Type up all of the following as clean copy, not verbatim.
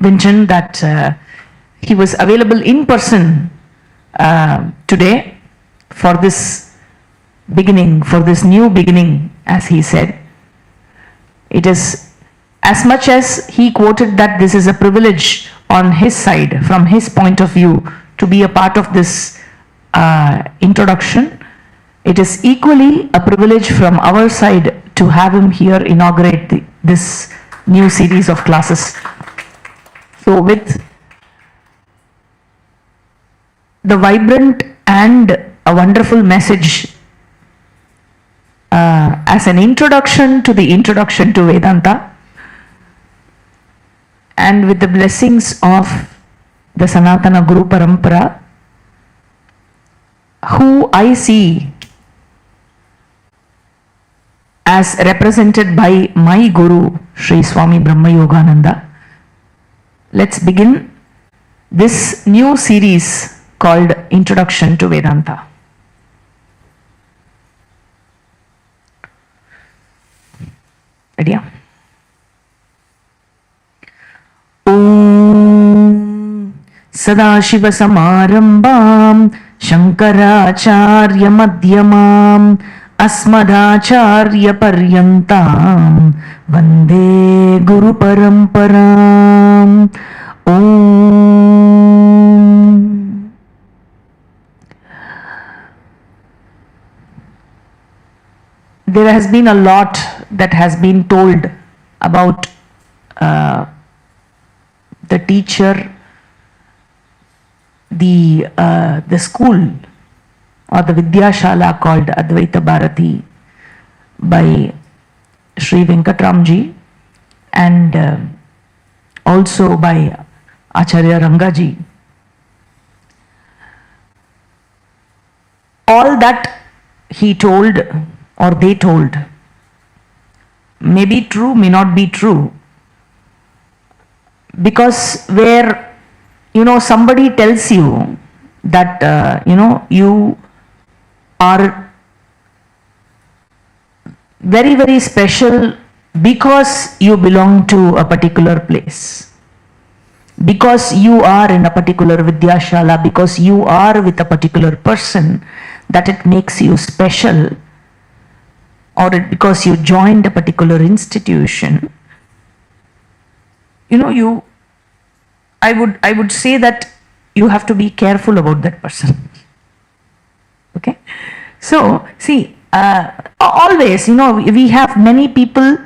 mentioned that he was available in person today for this beginning, for this new beginning, as he said. It is, as much as he quoted that this is a privilege on his side, from his point of view, to be a part of this introduction, it is equally a privilege from our side to have him here inaugurate this new series of classes. So with the vibrant and a wonderful message as an introduction to the introduction to Vedanta, and with the blessings of the Sanatana Guruparampara, who I see as represented by my Guru, Sri Swami Brahma Yogananda. Let's begin this new series called Introduction to Vedanta. Ready? Om Sadashiva Samarambam Shankaracharya Madhyamam Asmadacharya Paryantam Vande Guruparamparam. Om. There has been a lot that has been told about the teacher, the school or the Vidyashala called Advaita Bharati by Sri Venkatramji, and also by Acharya Rangaji. All that he told or they told may be true, may not be true, because where somebody tells you that you are very, very special because you belong to a particular place, because you are in a particular Vidyashala, because you are with a particular person, that it makes you special, or because you joined a particular institution. I would say that you have to be careful about that person. Okay? So, see, always, we have many people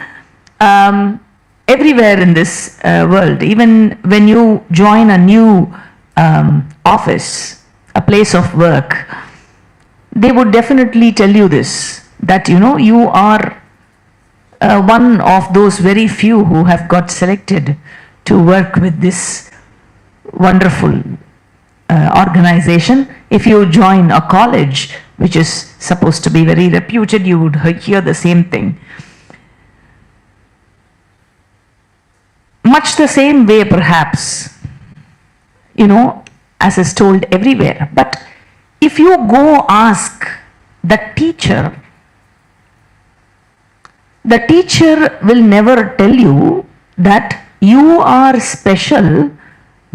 everywhere in this world. Even when you join a new office, a place of work, they would definitely tell you this, that you are one of those very few who have got selected to work with this wonderful organization. If you join a college which is supposed to be very reputed, you would hear the same thing. Much the same way, perhaps, as is told everywhere. But if you go ask the teacher will never tell you that you are special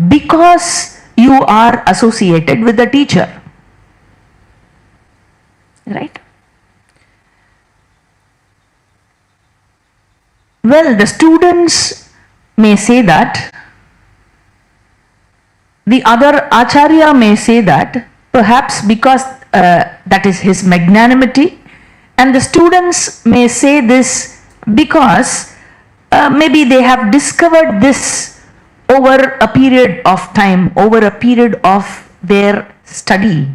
because you are associated with the teacher. Right? Well, the students may say that, the other Acharya may say that, perhaps because that is his magnanimity, and the students may say this because maybe they have discovered this over a period of time, over a period of their study.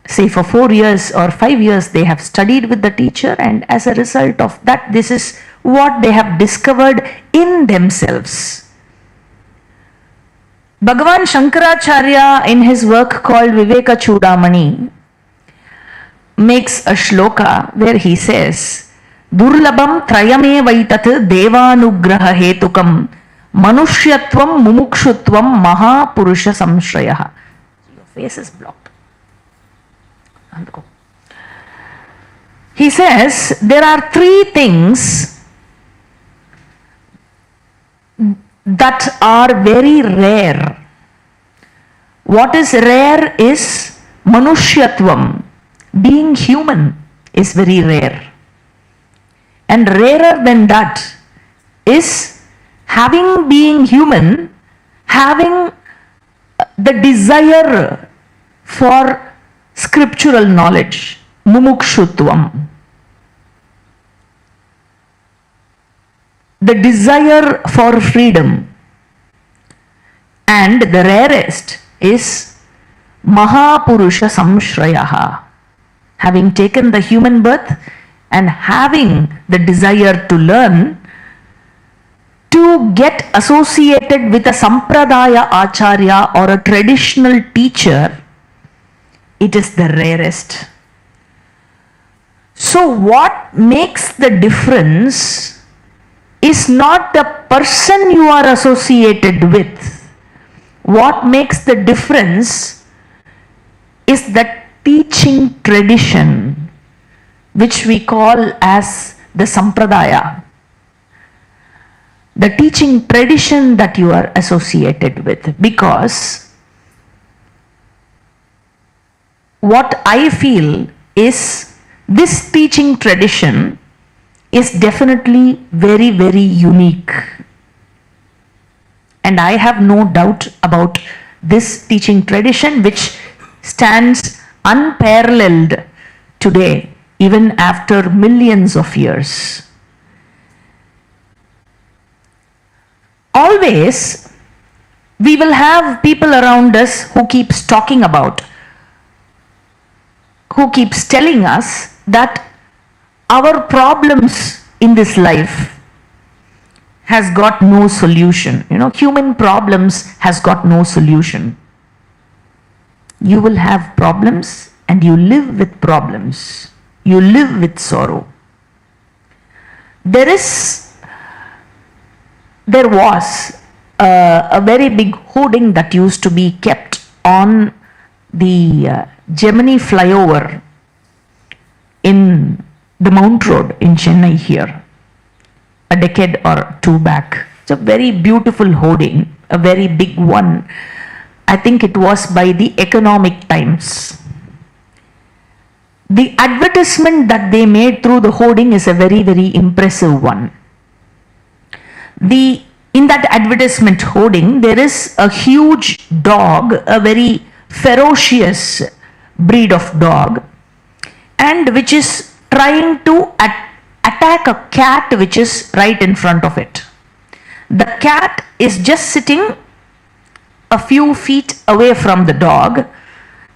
Say for 4 years or 5 years they have studied with the teacher, and as a result of that, this is what they have discovered in themselves. Bhagavan Shankaracharya, in his work called Viveka Chudamani, makes a shloka where he says, Durlabam trayame vaitat devanugraha hetukam manushyatvam mumukshutvam mahapurusha samshrayah. Your face is blocked. He says there are 3 things that are very rare. What is rare is Manushyatvam. Being human is very rare. And rarer than that is being human, having the desire for scriptural knowledge, mumukshutvam. The desire for freedom. And the rarest is Mahapurusha Samshrayaha. Having taken the human birth and having the desire to learn, to get associated with a Sampradaya Acharya or a traditional teacher, it is the rarest. So what makes the difference is not the person you are associated with. What makes the difference is the teaching tradition, which we call as the Sampradaya. The teaching tradition that you are associated with. Because what I feel is this teaching tradition is definitely very, very unique. And I have no doubt about this teaching tradition, which stands unparalleled today, even after millions of years. Always, we will have people around us who keeps talking about, who keeps telling us that our problems in this life has got no solution. Human problems has got no solution. You will have problems and you live with problems. You live with sorrow. There was a very big hoarding that used to be kept on the Gemini flyover in the Mount Road in Chennai here, a decade or two back. It's a very beautiful hoarding, a very big one. I think it was by the Economic Times. The advertisement that they made through the hoarding is a very, very impressive one. In that advertisement hoarding, there is a huge dog, a very ferocious breed of dog, and which is trying to attack a cat which is right in front of it. The cat is just sitting a few feet away from the dog,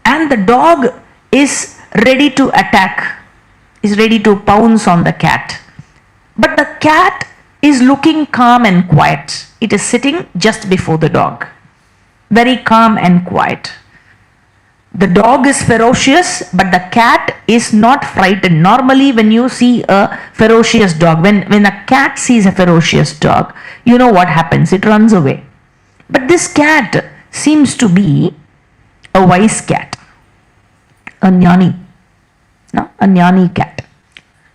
and the dog is ready to attack, is ready to pounce on the cat. But the cat is looking calm and quiet. It is sitting just before the dog, very calm and quiet. The dog is ferocious, but the cat is not frightened. Normally, when you see a ferocious dog, when a cat sees a ferocious dog, you know what happens, it runs away. But this cat seems to be a wise cat, a jnani, a jnani cat.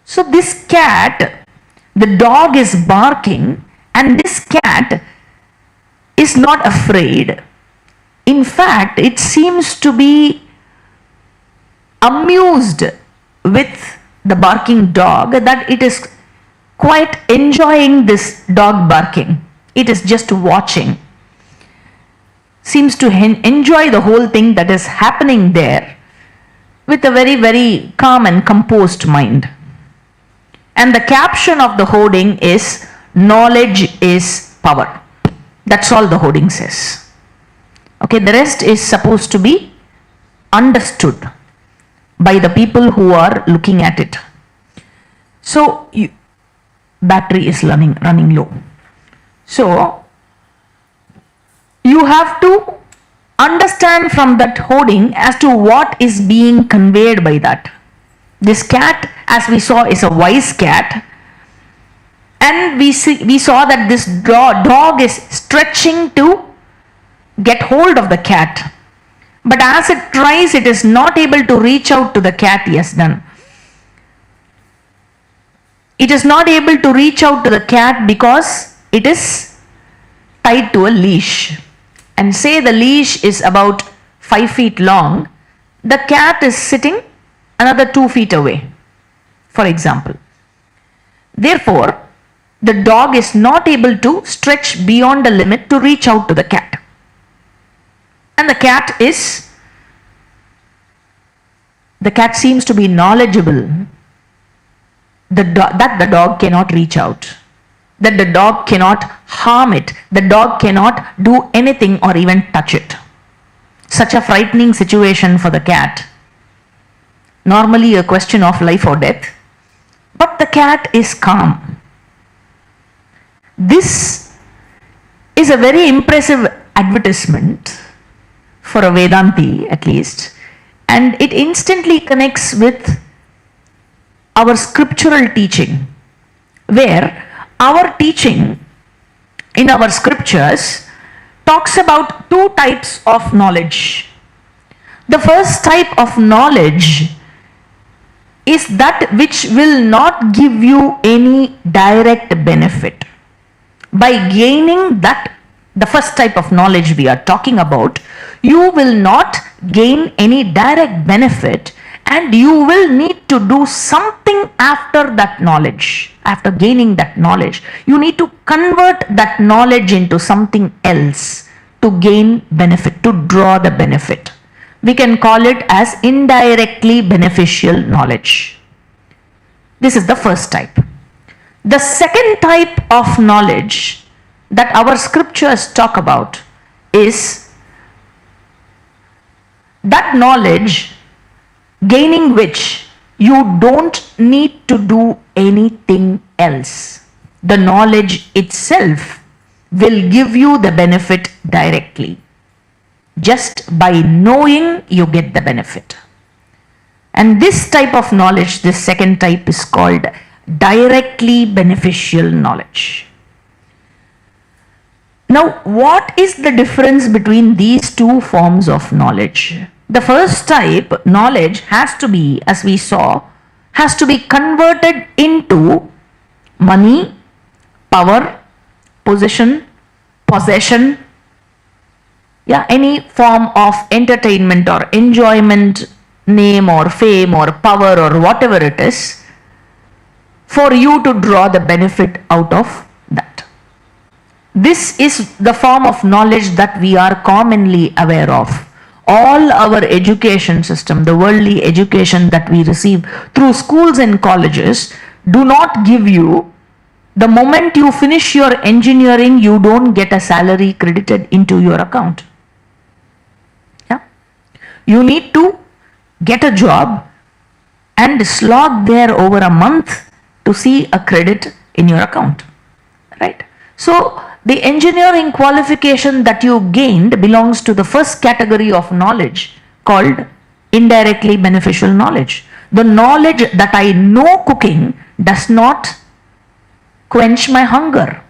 So this cat, the dog is barking, and this cat is not afraid. In fact, it seems to be amused with the barking dog, that it is quite enjoying this dog barking. It is just watching. Seems to enjoy the whole thing that is happening there with a very, very calm and composed mind. And the caption of the hoarding is, "Knowledge is power." That's all the hoarding says. Okay, the rest is supposed to be understood by the people who are looking at it. So, battery is running low. So, you have to understand from that hoarding as to what is being conveyed by that. This cat, as we saw, is a wise cat, and we saw that this dog is stretching to get hold of the cat, but as it tries, it is not able to reach out to the cat. Yes, done. It is not able to reach out to the cat because it is tied to a leash, and say the leash is about 5 feet long, the cat is sitting another 2 feet away, for example. Therefore, the dog is not able to stretch beyond the limit to reach out to the cat. And the cat seems to be knowledgeable that the dog cannot reach out, that the dog cannot harm it, the dog cannot do anything or even touch it. Such a frightening situation for the cat. Normally a question of life or death, but the cat is calm. This is a very impressive advertisement for a Vedanti at least, and it instantly connects with our scriptural teaching, where our teaching in our scriptures talks about two types of knowledge. The first type of knowledge is that which will not give you any direct benefit. By gaining that, the first type of knowledge we are talking about, you will not gain any direct benefit, and you will need to do something after that knowledge. After gaining that knowledge, you need to convert that knowledge into something else to gain benefit, to draw the benefit. We can call it as indirectly beneficial knowledge. This is the first type. The second type of knowledge that our scriptures talk about is that knowledge gaining which you don't need to do anything else. The knowledge itself will give you the benefit directly. Just by knowing, you get the benefit. And this type of knowledge, this second type, is called directly beneficial knowledge. Now, what is the difference between these two forms of knowledge? The first type, knowledge, has to be, as we saw, has to be converted into money, power, possession, any form of entertainment or enjoyment, name or fame or power or whatever it is, for you to draw the benefit out of that. This is the form of knowledge that we are commonly aware of. All our education system, the worldly education that we receive through schools and colleges, do not give you, the moment you finish your engineering, you don't get a salary credited into your account. Yeah? You need to get a job and slog there over a month to see a credit in your account. Right? So, the engineering qualification that you gained belongs to the first category of knowledge called indirectly beneficial knowledge. The knowledge that I know cooking does not quench my hunger.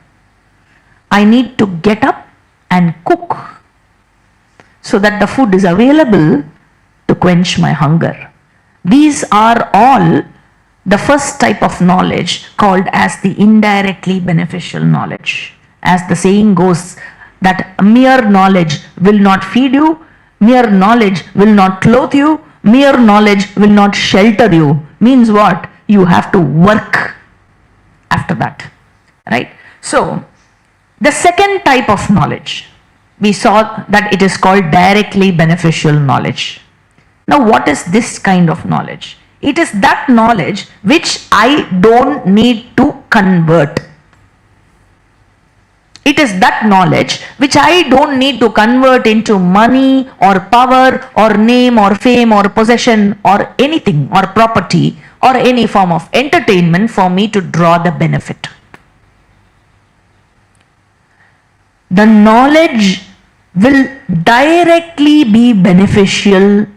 I need to get up and cook so that the food is available to quench my hunger. These are all the first type of knowledge called as the indirectly beneficial knowledge. As the saying goes, that mere knowledge will not feed you, mere knowledge will not clothe you, mere knowledge will not shelter you. Means what? You have to work after that. Right? So, the second type of knowledge, we saw that it is called directly beneficial knowledge. Now, what is this kind of knowledge? It is that knowledge which I don't need to convert. It is that knowledge which I don't need to convert into money or power or name or fame or possession or anything or property or any form of entertainment for me to draw the benefit. The knowledge will directly be beneficial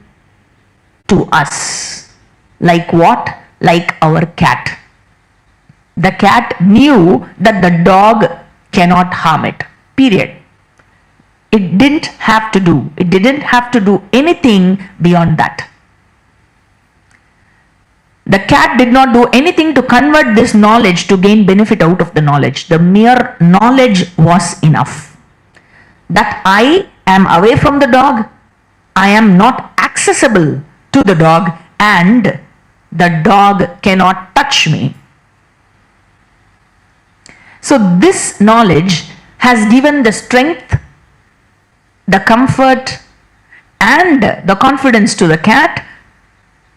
to us. Like what? Like our cat. The cat knew that the dog cannot harm it. Period. It didn't have to do anything beyond that. The cat did not do anything to convert this knowledge to gain benefit out of the knowledge. The mere knowledge was enough. that I am away from the dog, I am not accessible to the dog, and the dog cannot touch me. So this knowledge has given the strength, the comfort, and the confidence to the cat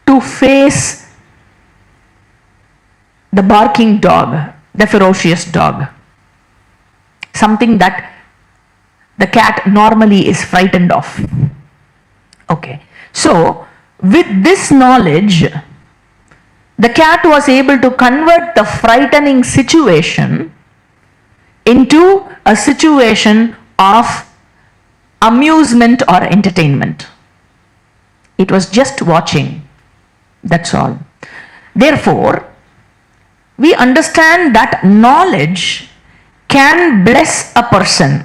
to face the barking dog, the ferocious dog, something that the cat normally is frightened of. Okay, so with this knowledge, the cat was able to convert the frightening situation into a situation of amusement or entertainment. It was just watching, that's all. Therefore, we understand that knowledge can bless a person.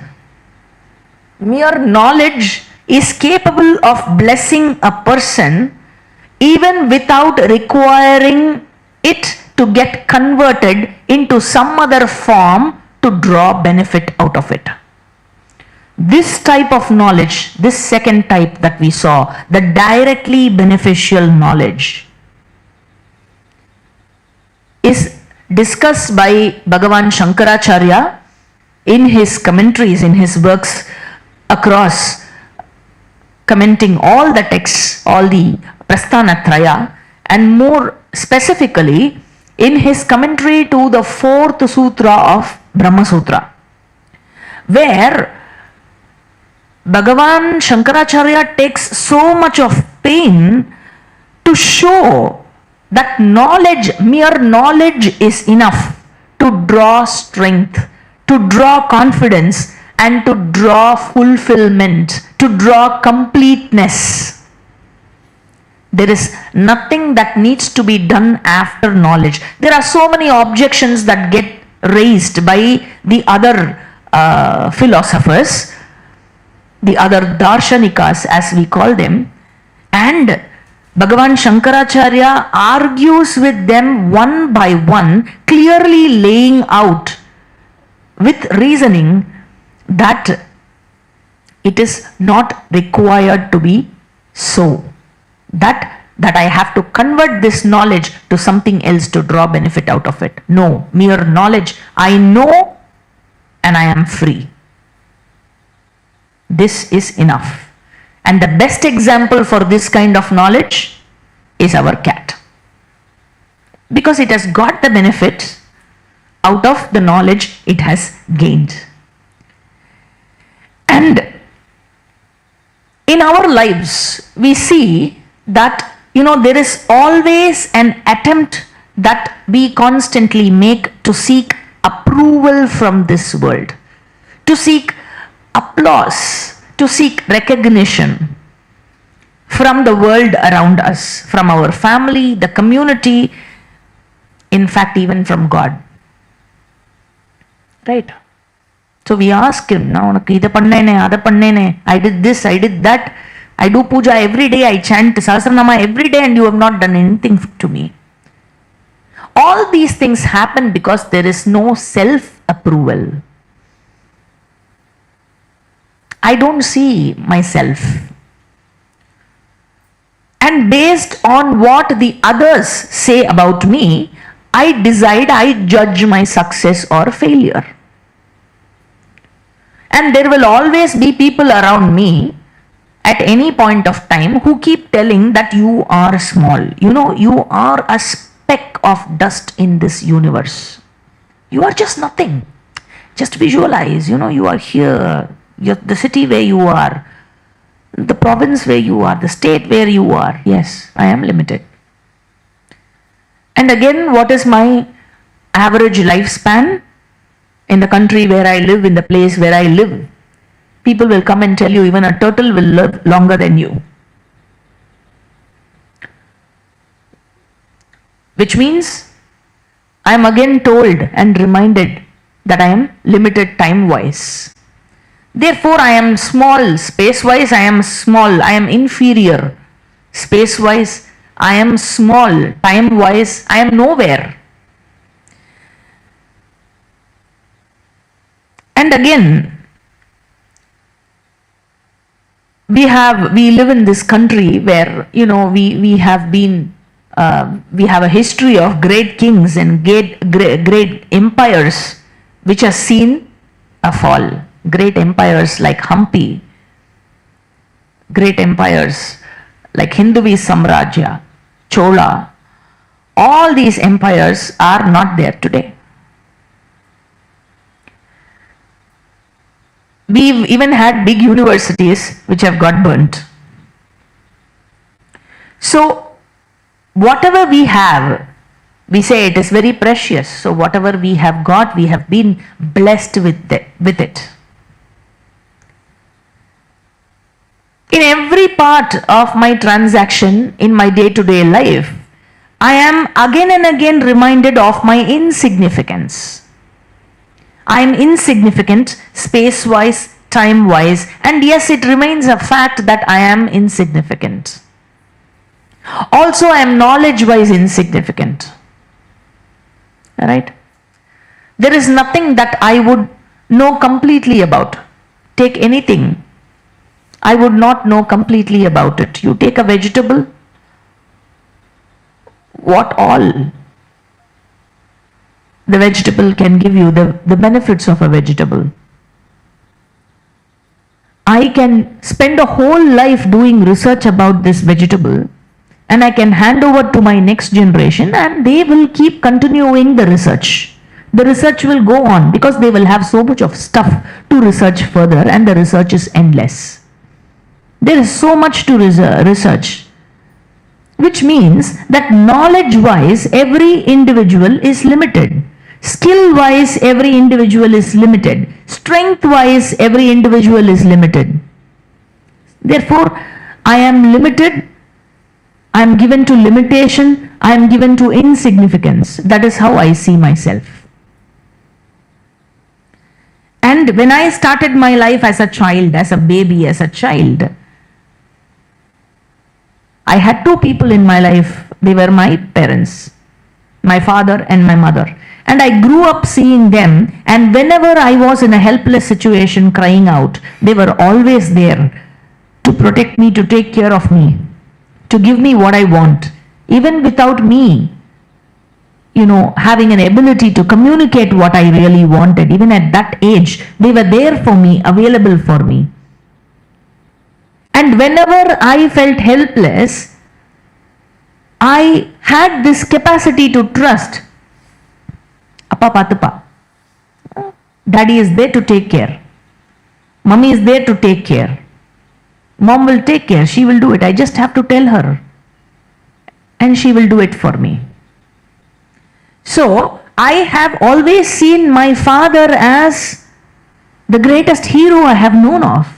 Mere knowledge is capable of blessing a person even without requiring it to get converted into some other form to draw benefit out of it. This type of knowledge, this second type that we saw, the directly beneficial knowledge, is discussed by Bhagavan Shankaracharya in his commentaries, in his works across, commenting all the texts, all the Prasthanatraya, and more specifically in his commentary to the fourth sutra of Brahma Sutra, where Bhagavan Shankaracharya takes so much of pain to show that knowledge, mere knowledge is enough to draw strength, to draw confidence, and to draw fulfillment, to draw completeness. There is nothing that needs to be done after knowledge. There are so many objections that get raised by the other philosophers, the other darshanikas as we call them, and Bhagavan Shankaracharya argues with them one by one, clearly laying out with reasoning that it is not required to be so. That I have to convert this knowledge to something else to draw benefit out of it. No, mere knowledge. I know and I am free. This is enough. And the best example for this kind of knowledge is our cat. Because it has got the benefit out of the knowledge it has gained. And in our lives, we see that, there is always an attempt that we constantly make to seek approval from this world, to seek applause, to seek recognition from the world around us, from our family, the community, in fact, even from God. Right? So we ask him, I did this, I did that, I do puja every day, I chant Sahasranama every day, and you have not done anything to me. All these things happen because there is no self-approval. I don't see myself. And based on what the others say about me, I decide, I judge my success or failure. And there will always be people around me at any point of time who keep telling that you are small. You are a speck of dust in this universe. You are just nothing. Just visualize, you are here. The city where you are, the province where you are, the state where you are. Yes, I am limited. And again, what is my average lifespan? In the country where I live, in the place where I live, people will come and tell you even a turtle will live longer than you. Which means I am again told and reminded that I am limited time-wise. Therefore, I am small. Space-wise, I am small. I am inferior. Space-wise, I am small. Time-wise, I am nowhere. And again, we live in this country where, we have been, we have a history of great kings and great empires which has seen a fall. Great empires like Hampi, great empires like Hinduvi Samrajya, Chola, all these empires are not there today. We've even had big universities which have got burnt. So, whatever we have, we say it is very precious. So, whatever we have got, we have been blessed with it. In every part of my transaction in my day-to-day life, I am again and again reminded of my insignificance. I am insignificant space-wise, time-wise, and yes, it remains a fact that I am insignificant. Also, I am knowledge-wise insignificant. Alright? There is nothing that I would know completely about. Take anything, I would not know completely about it. You take a vegetable, what all the vegetable can give you, the benefits of a vegetable. I can spend a whole life doing research about this vegetable, and I can hand over to my next generation and they will keep continuing the research. The research will go on because they will have so much of stuff to research further, and the research is endless. There is so much to research, which means that knowledge-wise every individual is limited. Skill-wise every individual is limited. Strength-wise every individual is limited. Therefore, I am limited, I am given to limitation, I am given to insignificance. That is how I see myself. And when I started my life as a child, as a baby, as a child, I had two people in my life. They were my parents, my father and my mother. And I grew up seeing them, and whenever I was in a helpless situation crying out, they were always there to protect me, to take care of me, to give me what I want. Even without me, having an ability to communicate what I really wanted, even at that age, they were there for me, available for me. And whenever I felt helpless, I had this capacity to trust. Appa Patapa. Daddy is there to take care. Mummy is there to take care. Mom will take care. She will do it. I just have to tell her. And she will do it for me. So, I have always seen my father as the greatest hero I have known of.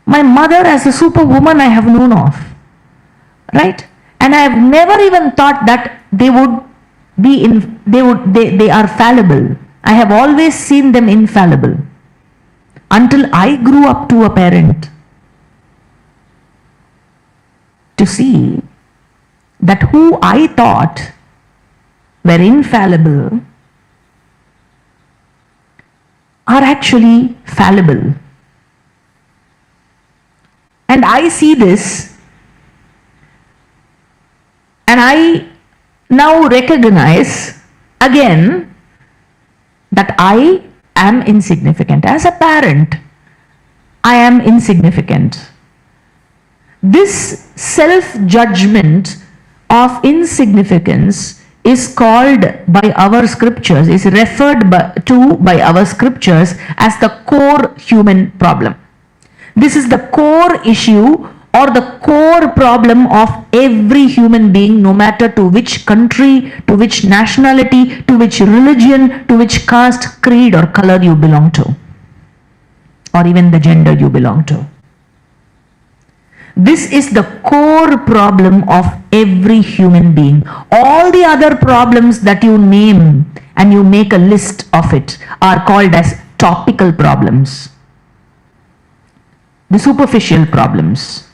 My mother as a superwoman I have known of. Right? And I have never even thought that they are fallible. I have always seen them infallible. Until I grew up to a parent. To see that who I thought were infallible are actually fallible. And I see this, and I now recognize again that I am insignificant. As a parent, I am insignificant. This self-judgment of insignificance is called by our scriptures, is referred to by our scriptures as the core human problem. This is the core issue or the core problem of every human being, no matter to which country, to which nationality, to which religion, to which caste, creed or color you belong to, or even the gender you belong to. This is the core problem of every human being. All the other problems that you name and you make a list of it are called as topical problems. The superficial problems.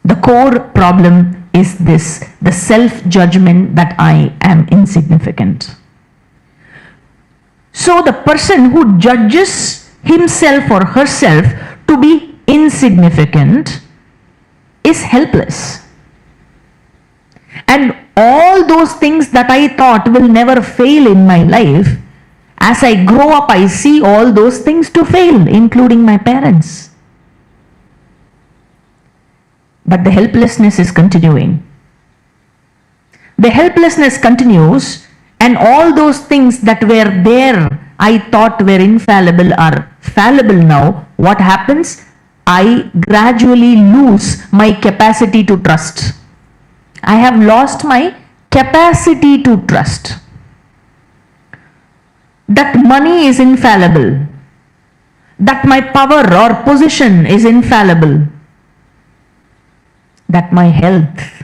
The core problem is this, the self-judgment that I am insignificant. So the person who judges himself or herself to be insignificant is helpless. And all those things that I thought will never fail in my life, as I grow up, I see all those things to fail, including my parents. But the helplessness is continuing. The helplessness continues, and all those things that were there, I thought were infallible, are fallible now. What happens? I gradually lose my capacity to trust. I have lost my capacity to trust. That money is infallible. That my power or position is infallible. That my health,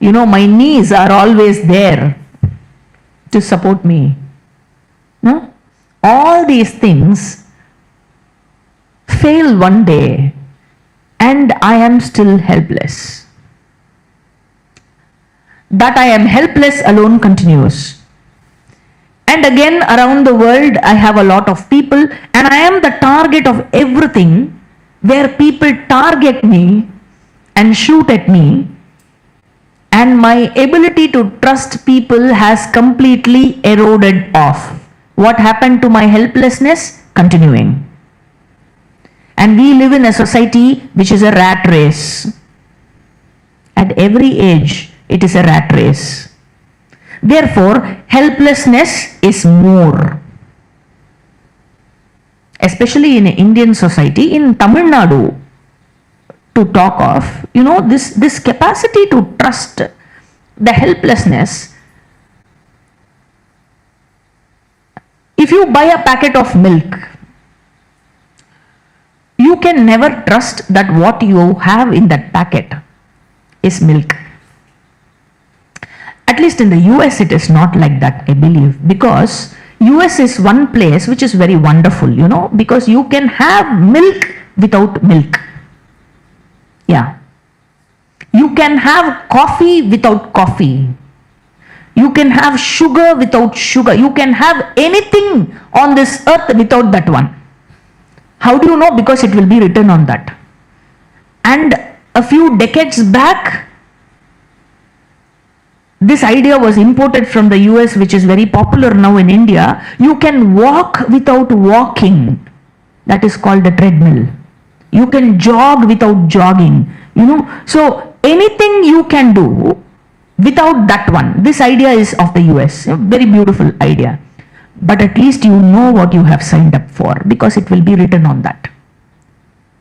my knees are always there to support me. No? All these things fail one day, and I am still helpless. That I am helpless alone continues. And again, around the world, I have a lot of people, and I am the target of everything, where people target me and shoot at me, and my ability to trust people has completely eroded off. What happened to my helplessness? Continuing. And we live in a society which is a rat race. At every age, it is a rat race. Therefore, helplessness is more. Especially in Indian society, in Tamil Nadu, to talk of, this capacity to trust, the helplessness. If you buy a packet of milk, you can never trust that what you have in that packet is milk. At least in the US it is not like that, I believe, because US is one place which is very wonderful, because you can have milk without milk. Yeah. You can have coffee without coffee. You can have sugar without sugar. You can have anything on this earth without that one. How do you know? Because it will be written on that. And a few decades back, this idea was imported from the US, which is very popular now in India. You can walk without walking. That is called a treadmill. You can jog without jogging. So anything you can do without that one. This idea is of the US. A very beautiful idea. But at least you know what you have signed up for, because it will be written on that.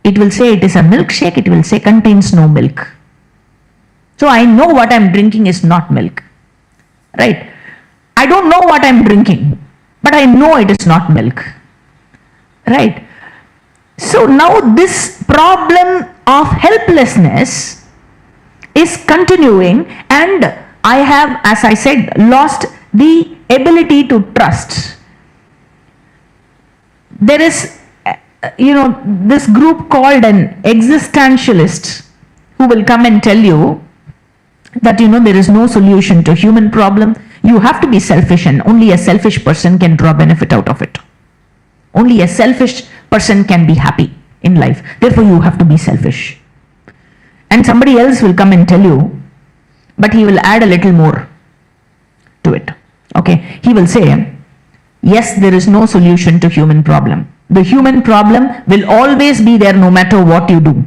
It will say it is a milkshake. It will say contains no milk. So I know what I am drinking is not milk. Right? I don't know what I am drinking, but I know it is not milk. Right? So now this problem of helplessness is continuing, and I have, as I said, lost the ability to trust. There is, this group called an existentialist who will come and tell you that, there is no solution to human problem. You have to be selfish, and only a selfish person can draw benefit out of it. Only a selfish person can be happy in life. Therefore, you have to be selfish. And somebody else will come and tell you, but he will add a little more to it. Okay, he will say, yes, there is no solution to human problem. The human problem will always be there no matter what you do,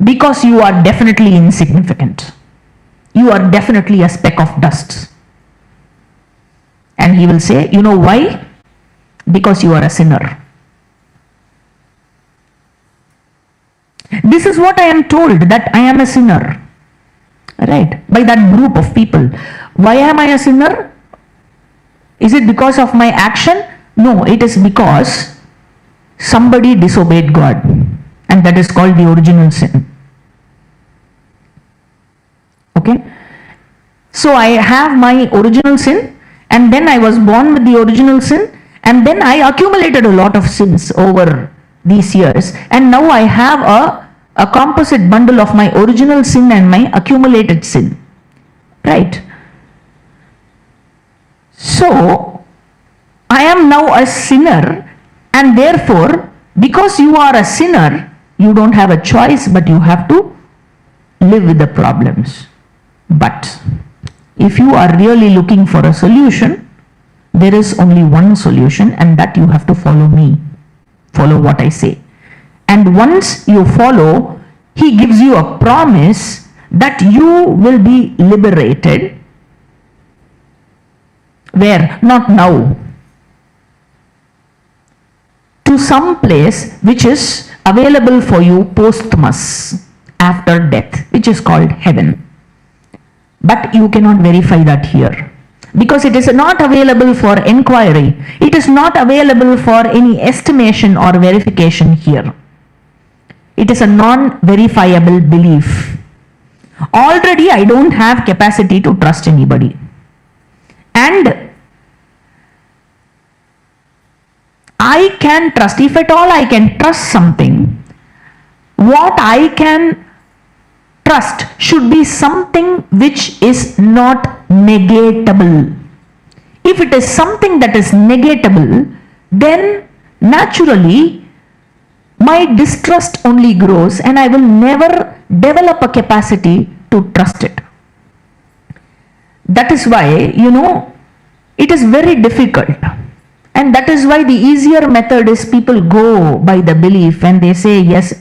because you are definitely insignificant. You are definitely a speck of dust. And he will say, you know why? Because you are a sinner. This is what I am told, that I am a sinner. Right? By that group of people. Why am I a sinner? Is it because of my action? No, it is because somebody disobeyed God. And that is called the original sin. Okay? So I have my original sin, and then I was born with the original sin, and then I accumulated a lot of sins over these years, and now I have a composite bundle of my original sin and my accumulated sin. Right? So I am now a sinner, and therefore, because you are a sinner, you don't have a choice, but you have to live with the problems. But if you are really looking for a solution, there is only one solution, and that you have to follow me. Follow what I say. And once you follow, he gives you a promise that you will be liberated. Where? Not now. To some place which is available for you posthumous, after death, which is called heaven. But you cannot verify that here, because it is not available for inquiry. It is not available for any estimation or verification here. It is a non-verifiable belief. Already I don't have capacity to trust anybody. And I can trust, if at all I can trust something, what I can trust should be something which is not negatable. If it is something that is negatable, then naturally my distrust only grows, and I will never develop a capacity to trust it. That is why, it is very difficult. And that is why the easier method is people go by the belief, and they say, yes,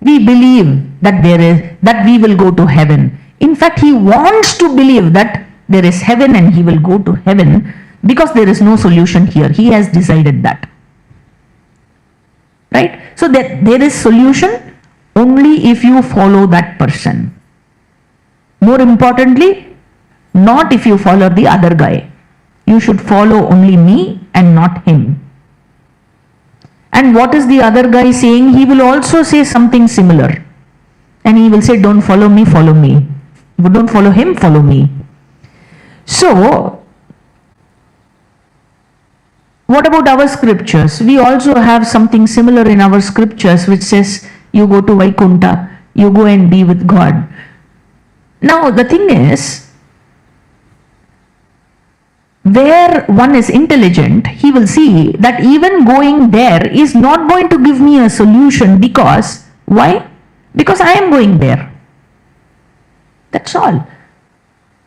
we believe that we will go to heaven. In fact, he wants to believe that there is heaven and he will go to heaven, because there is no solution here. He has decided that. Right? So there is solution only if you follow that person. More importantly, not if you follow the other guy. You should follow only me and not him. And what is the other guy saying? He will also say something similar. And he will say, don't follow me, follow me. If you don't follow him, follow me. So, what about our scriptures? We also have something similar in our scriptures which says, you go to Vaikuntha, you go and be with God. Now, the thing is, where one is intelligent, he will see that even going there is not going to give me a solution, because, why? Because I am going there. That's all.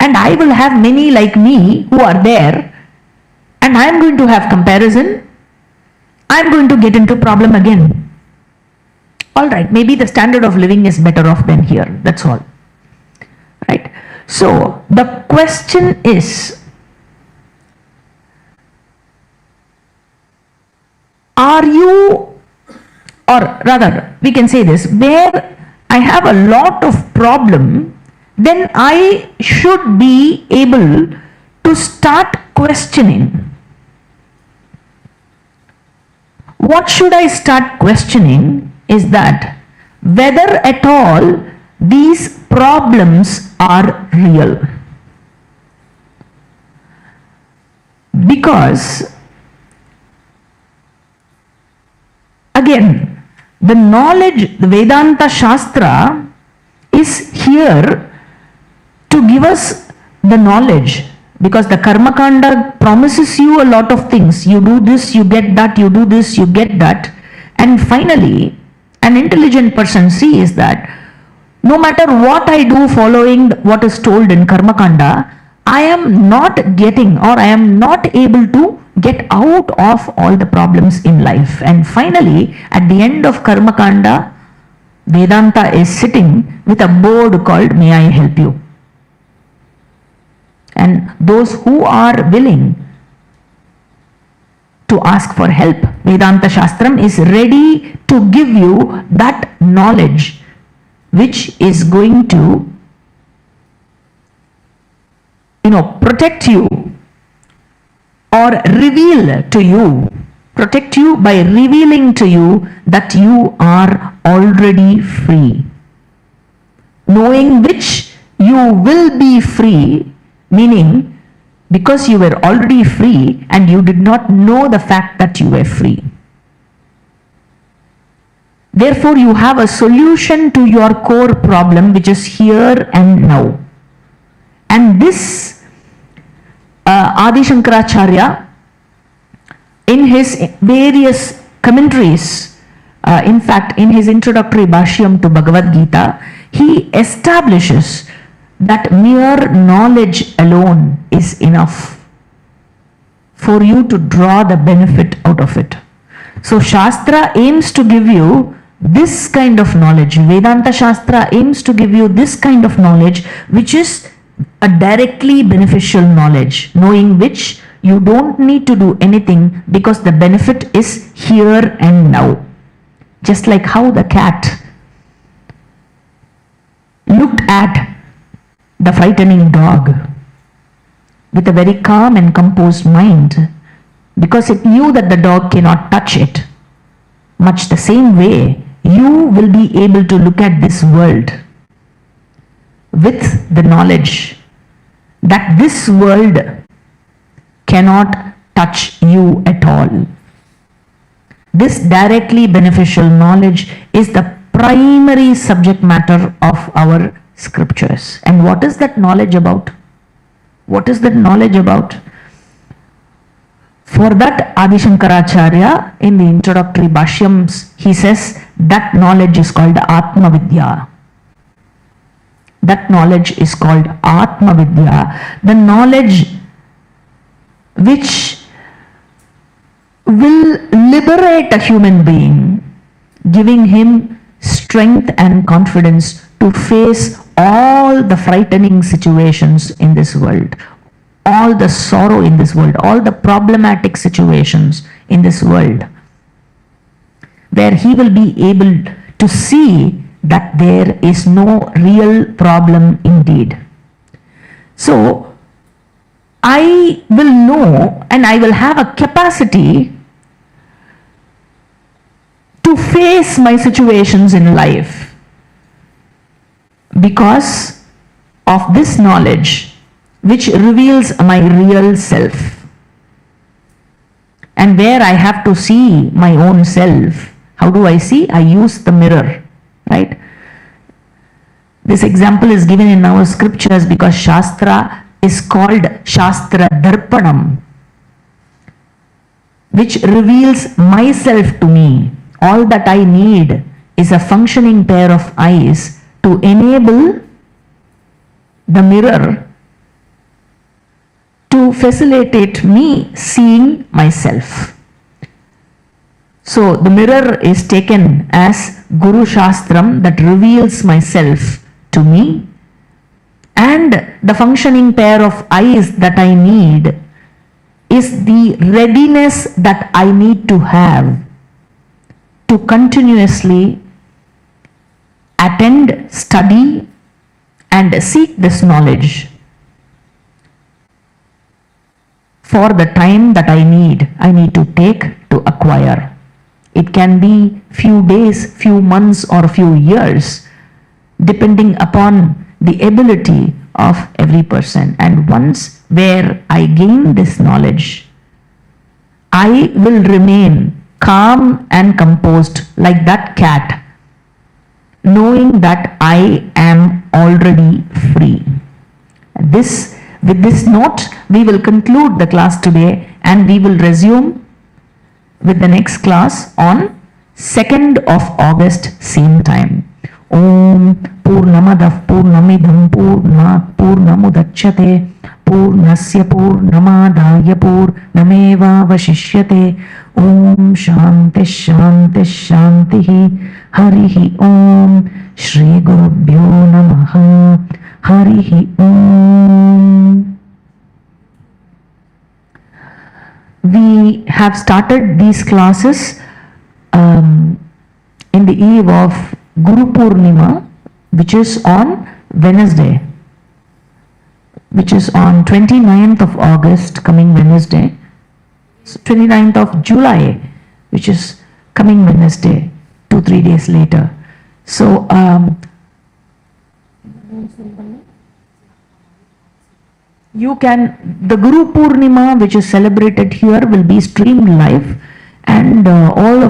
And I will have many like me who are there, and I am going to have comparison. I am going to get into problem again. Alright, maybe the standard of living is better off than here. That's all. Right? So, the question is, are you, or rather we can say this, where I have a lot of problem, then I should be able to start questioning. What should I start questioning is that whether at all these problems are real. Because again, the knowledge, the Vedanta Shastra is here to give us the knowledge, because the Karma Kanda promises you a lot of things. You do this, you get that, you do this, you get that. And finally, an intelligent person sees that no matter what I do following what is told in Karma Kanda, I am not getting, or I am not able to get out of all the problems in life. And finally, at the end of Karma Kanda, Vedanta is sitting with a board called May I Help You? And those who are willing to ask for help, Vedanta Shastram is ready to give you that knowledge which is going to, protect you or reveal to you, protect you by revealing to you that you are already free. Knowing which you will be free, meaning because you were already free and you did not know the fact that you were free. Therefore, you have a solution to your core problem, which is here and now. And this Adi Shankaracharya, in his various commentaries, in fact, in his introductory Bhashyam to Bhagavad Gita, he establishes that mere knowledge alone is enough for you to draw the benefit out of it. So Shastra aims to give you this kind of knowledge. Vedanta Shastra aims to give you this kind of knowledge, which is a directly beneficial knowledge, knowing which you don't need to do anything because the benefit is here and now. Just like how the cat looked at the frightening dog with a very calm and composed mind, because it knew that the dog cannot touch it. Much the same way, you will be able to look at this world with the knowledge that this world cannot touch you at all. This directly beneficial knowledge is the primary subject matter of our scriptures. And what is that knowledge about? What is that knowledge about? For that, Adi Shankaracharya, in the introductory bhashyams, he says that knowledge is called Atma Vidya. That knowledge is called Atma Vidya. The knowledge which will liberate a human being, giving him strength and confidence to face all the frightening situations in this world, all the sorrow in this world, all the problematic situations in this world, where he will be able to see that there is no real problem indeed. So, I will know and I will have a capacity to face my situations in life because of this knowledge which reveals my real self. And where I have to see my own self, how do I see? I use the mirror, right? This example is given in our scriptures because Shastra is called Shastra Darpanam, which reveals myself to me. All that I need is a functioning pair of eyes to enable the mirror to facilitate me seeing myself. So the mirror is taken as Guru Shastram that reveals myself to me, and the functioning pair of eyes that I need is the readiness that I need to have to continuously attend, study and seek this knowledge for the time that I need to take to acquire. It can be few days, few months or few years, depending upon the ability of every person. And once where I gain this knowledge, I will remain calm and composed like that cat, knowing that I am already free. With this note, we will conclude the class today and we will resume with the next class on 2nd of August, same time. Om Purnamadah Purnamidham Purnat Purnamudachyate Purnasya Purnamadaya Purnameva Vashishyate. Om Shanti Shanti Shanti Harihi Om Shri Gurubhyo Namaha Harihi Om. We have started these classes in the eve of Guru Purnima, which is on Wednesday, which is on 29th of August, coming Wednesday, 29th of July, which is coming Wednesday, 2-3 days later. So, you can, the Guru Purnima which is celebrated here will be streamed live, and all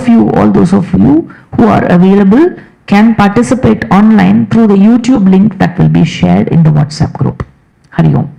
those of you who are available can participate online through the YouTube link that will be shared in the WhatsApp group. Hari Om.